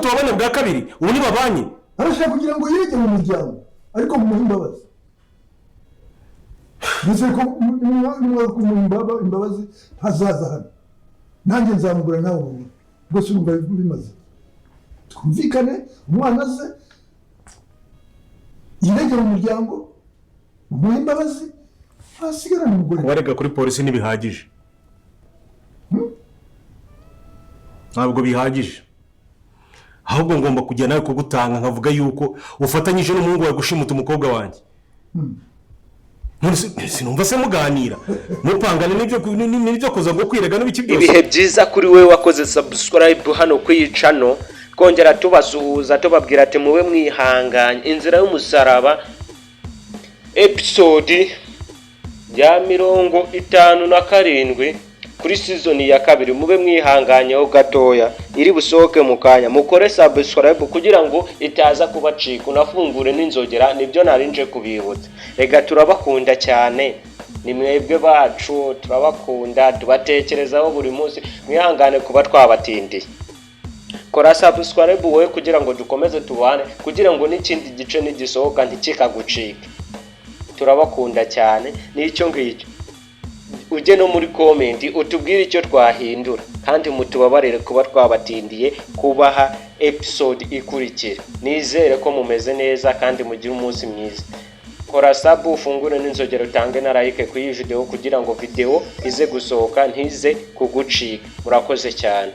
tubabone bwa kabiri ubu ni babanye arashaka kugira ngo yirege mu muryango ariko mu imbabazi ndetse ko imbabazi hazaza hano nanjye nzamugura nawe ubu rwose urumva bimaze twumvikane umwana ze yirege mu muryango mu imbabazi hasigara n'umugore kubarega kuri polisi ntibihagije ntabwo bihagije ahubwo ngomba kujya nawe kugutanga nkavuga yuko ufatanyije n'umuhungu wawe gushimuta umukobwa wanjye sinumva se muganira mupangane n'ibyo koza bwo kwirega n'ibiki byose. Ibihe byiza kuri we wakoze subscribe hano kuri channel, kongera tubasuhuza tubabwira ati mube mwihanganye. Inzira y'umusaraba episode ya 57 kuri season ya kabiri, mube mwihanganyeho gatoya iri busohoke mukanya. Mukore subscribe kugira ngo itaza kubacika, unafungure n'inzogera, nibyo narinje kubibutsa. Rega turabakunda cyane, ni mwebwe bacu, turabakunda, tubatekerezaho buri munsi. Mwihangane kuba twabatindiye. Kora subscribe wowe kugira ngo dukomeze tubane, kugira ngo n'ikindi gice nigisohoka ntikikagucike. Turabakunda cyane, nicyo ngicyo. Uje no muri comment utubwire icyo twahindura, kandi mutubabarire kuba twabatindiye kubaha episode ikurikira. Nizere ko mumeze neza kandi mugira umunsi mwiza. Kora sub, ufungure n'inzogera, utange na like ku iyi video kugira ngo video ize gusohoka ntize kugucika. Murakoze cyane.